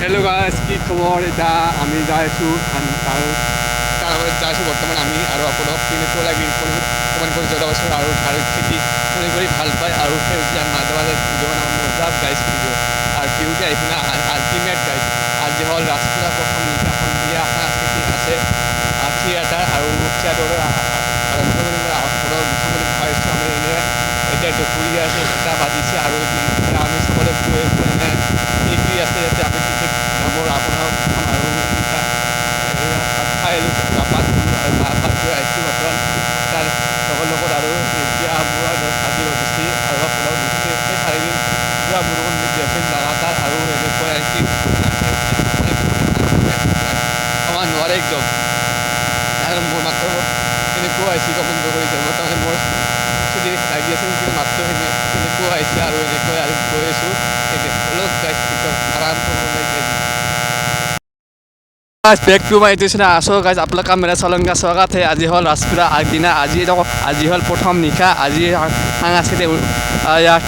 Hello guys की खबर এটা আমি যাই আছো তাৰপৰে যাই আছো বৰ্তমান আমি আৰু আপোনাক কেনেকুৱা লাগিল কমেণ্ট কৰি জনাবচোন আৰু ধাৰক খেতি কৰি ভাল পায় আৰু সেউজীয়া মাজে মাজে ভিডিঅ' বনাব মজা গাইছ ভিডিঅ' আৰু ভিউতে আহিছে না আল্টিমেট গাইছ আজি হ'ল ৰাজপুৰা প্ৰথম নিশা সন্ধিয়া সাংস্কৃতিক আছে থিয়েটাৰ আৰু থিয়েটাৰৰ আৰম্ভ কৰি ঘৰৰ গুঠাবলৈ ভাবিছোঁ আমি এনে এতিয়া দুপৰীয়া আছে এটা বাজিছে আৰু এতিয়া আমি চাবলৈ গৈ আছোঁ এনে কি আছে ইয়াতে আমি টিকেট নামৰ আপোনাৰ আৰু ভাত খাই আহিলোঁ পাত আৰু মাহ ভাত গৈ আহিছোঁ বৰ্তমান তাৰ লগত আৰু এতিয়া মোৰ 10 বাজি গৈছে আৰু আপোনাৰ সেই 4 দিন পূৰা বৰষুণ দি আছিল লাগাতাৰ আৰু এনেকৈ আহি আমাৰ নোৱাৰে একদম আৰু মোৰ মাত্ৰ এনেকুৱা আহিছে কমেণ্ট কৰিছে বৰ্তমানে মোৰ যদি লাগি আছে কিন্তু মাত্ৰ এনেকুৱা আহিছে আৰু এনেকৈ আৰু গৈ আছোঁ অলপ आराम back to my YouTube channel आसो गाइस आप लोग का मेरा चलन का स्वागत है आज हल राजपुरा আগদিনা আজি हल प्रथम निशा आज সাংস্কৃতিক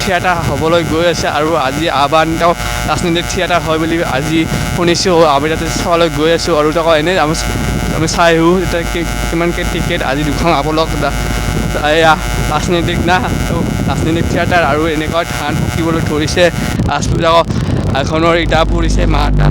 থিয়েটাৰ হ'বলৈ গৈ আছে আৰু আজি আবান ৰাজনৈতিক থিয়েটাৰ হয় বুলি আজি শুনিছোঁ আমি তাতে চাবলৈ গৈ আছোঁ আৰু এনেই আমি চাই আহোঁ কিমানকৈ টিকেট আজি দুখন আপোনালোক ৰাজনৈতিক না ৰাজনৈতিক থিয়েটাৰ আৰু এনেকুৱা ধান ফুকিবলৈ ধৰিছে ৰাজপুৰা এখনৰ ইটা পৰিছে মাটা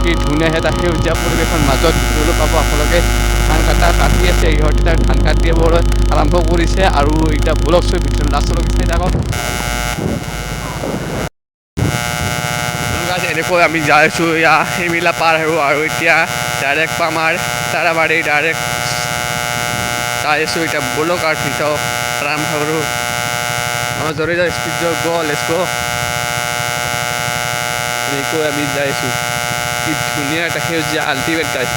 কি ধুনীয়া এটা সেউজীয়া পৰিৱেশৰ মাজত দেখিবলৈ পাব আপোনালোকে ধান কাটি আছে ইহঁতে ধান কাটিবলৈ আৰম্ভ কৰিছে আৰু এতিয়া ব্লগ চৈ ভিতৰত লাষ্টলৈকে চাই থাকক এনেকৈ আমি যাই আছোঁ সেইমিলা পাৰ আৰু এতিয়া ডাইৰেক্ট আমাৰ তাৰাবাৰী ডাইৰেক্ট চাই আছোঁ এতিয়া ব্লগ আৰু ভিতৰত আৰম্ভ কৰোঁ আমাৰ জৰি যাই স্পীড লেটছ গো এনেকৈ আমি যাই আছোঁ কি ধুনীয়া এটা সেউজীয়া আল্টিমেট গাইছ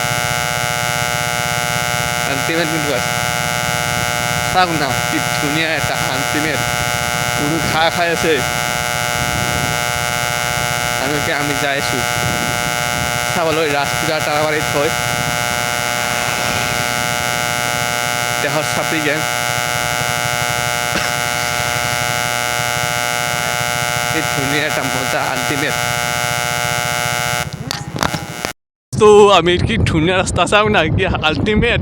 আল্টিমেট কিন্তু গাইছ চাওক না কি ধুনীয়া এটা আল্টিমেট কোনো খাই আছে এনেকৈ আমি যাই আছোঁ চাবলৈ ৰাজপুৰা তাৰাবাৰীত হয় দেহৰ চাপি গেম এই ধুনীয়া এটা মজা আল্টিমেট তো আমি কি ধুনীয়া ৰাস্তা চাওঁ না কি আল্টিমেট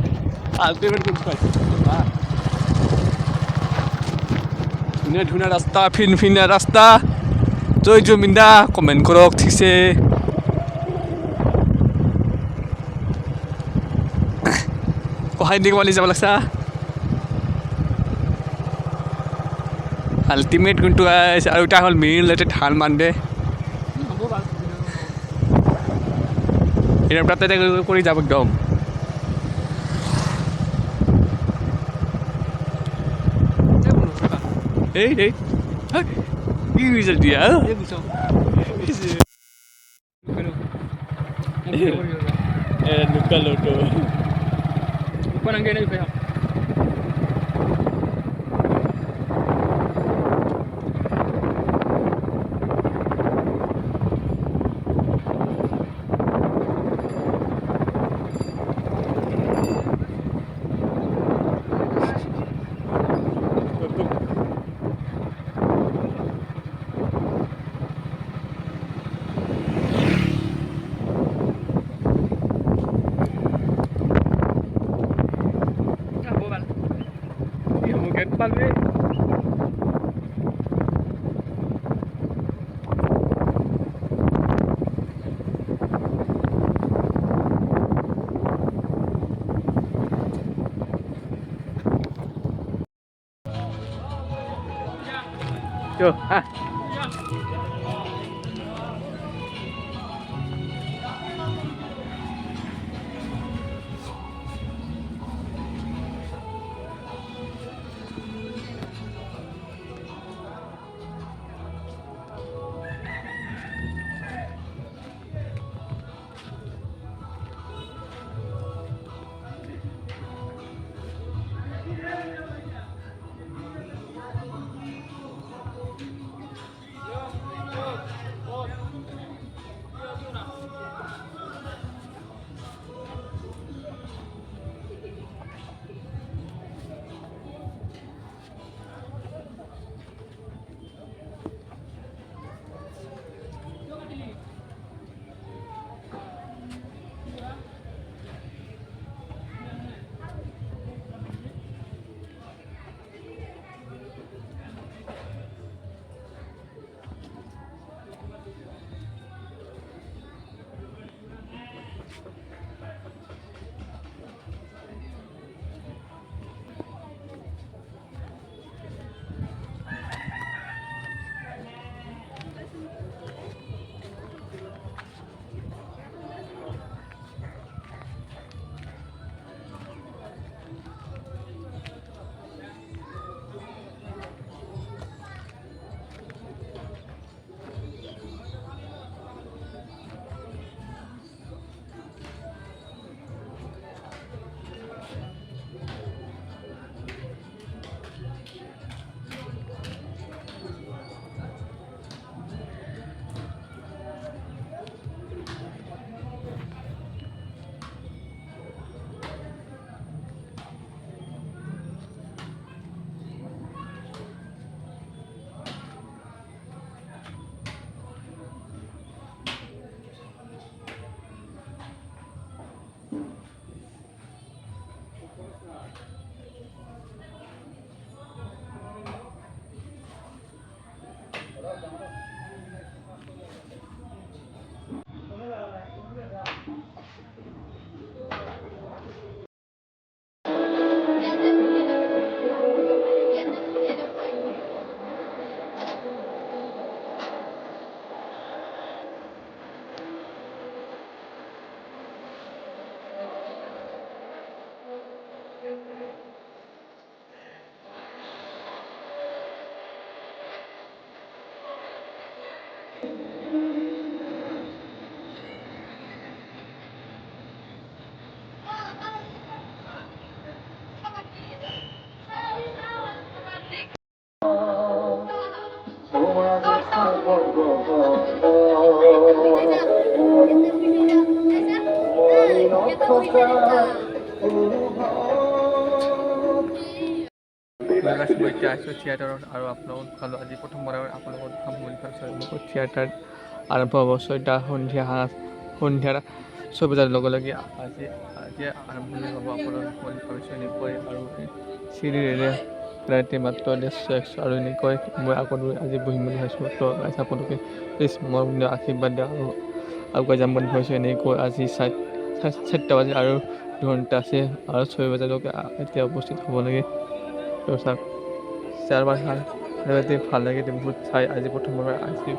ধুনীয়া ধুনীয়া ৰাস্তা ফিনফিনীয়া ৰাস্তা জয় জুবিনদা কমেণ্ট কৰক ঠিকছে কহাই দি কমালি যাব লাগছা আল্টিমেট কিন্তু আৰু এটা হ'ল মেইন লাইটে ধান বান্ধে এর তাতে করে যাব একদম এই কি রিজাল্ট দিয়া নুকালো তো Palme. Yo, এতিয়া আছোঁ থিয়েটাৰত আৰু আপোনালোকক খালোঁ আজি প্ৰথমবাৰ আপোনালোকক খাম বুলি ভাবিছোঁ মোৰ থিয়েটাৰ আৰম্ভ হ'ব সন্ধিয়া 6 বজাৰ লগে লগে আজি আৰম্ভণি হ'ব আপোনালোক বুলি ভাবিছোঁ এনেকৈ আৰু চিৰিৰে ৰাতি মাত্ৰ আৰু এনেকৈ মই আগত আজি বহিম বুলি ভাবিছোঁ তো আপোনালোকে প্লিজ মোৰ আশীৰ্বাদ দিয়া আৰু আগুৱাই যাম বুলি ভাবিছোঁ এনেকৈ আজি 4টা বাজি আৰু 2 ঘণ্টা আছে আৰু 6 বজালৈকে এতিয়া উপস্থিত হ'ব লাগে তো চাওক 4 ভাল লাগে বহুত চাই আজি প্ৰথমবাৰ আজি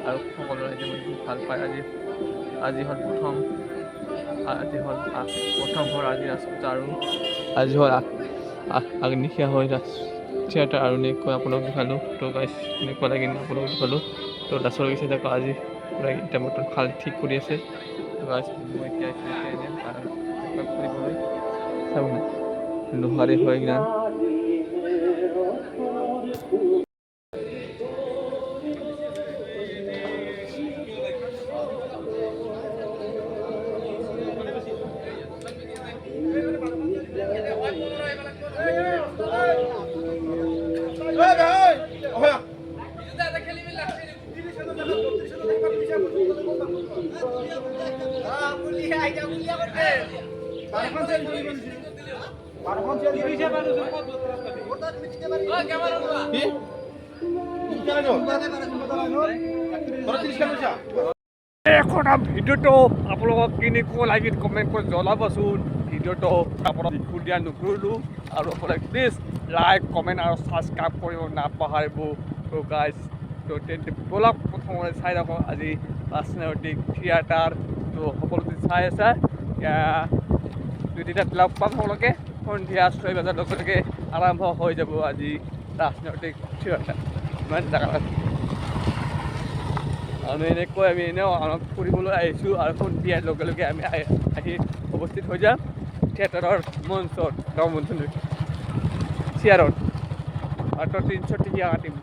আৰু সকলোৰে আজি বহুত ভাল পায় আজি হ'ল প্ৰথম ঘৰ আজি ৰাস্তা আৰু আজি হ'ল আগনিশা হৈ থিয়েটাৰ আৰু এনেকৈ আপোনালোক দেখালোঁ তো গাইছ এনেকুৱা লাগি আপোনালোক দেখালোঁ তো লাষ্টৰ গৈছে দেখো আজি পূৰা এতিয়া বৰ্তমান ভাল ঠিক কৰি আছে তো গাইছ মই এতিয়া ফুৰিবলৈ চাব লোহাৰী হৈ গান এখন ভিডিঅ'টো আপোনালোকক কেনেকুৱা লাগিল কমেণ্ট কৰি জনাবচোন ভিডিঅ'টো আপোনাক দিয়া নকৰিলোঁ আৰু আপোনাক প্লিজ লাইক কমেণ্ট আৰু ছাবস্ক্ৰাইব কৰিব নাপাহৰিব তো গাইজ তো ব'লক প্ৰথমতে চাই থাকক আজি ৰাজনৈতিক থিয়েটাৰ তো সকলোতে চাই আছে দুইটা লগ পাম সকলোকে সন্ধিয়া 6 বজাৰ লগে লগে আৰম্ভ হৈ যাব আজি ৰাজনৈতিক থিয়েটাৰ ইমান জেগা আমি এনেকৈ আমি এনেও আমাক ফুৰিবলৈ আহিছোঁ আৰু সন্ধিয়াৰ লগে লগে আমি আহি উপস্থিত হৈ যাম থিয়েটাৰৰ মঞ্চত গাঁও মঞ্চলৈ চেয়াৰত আৰু 300 টকীয়া কাটিম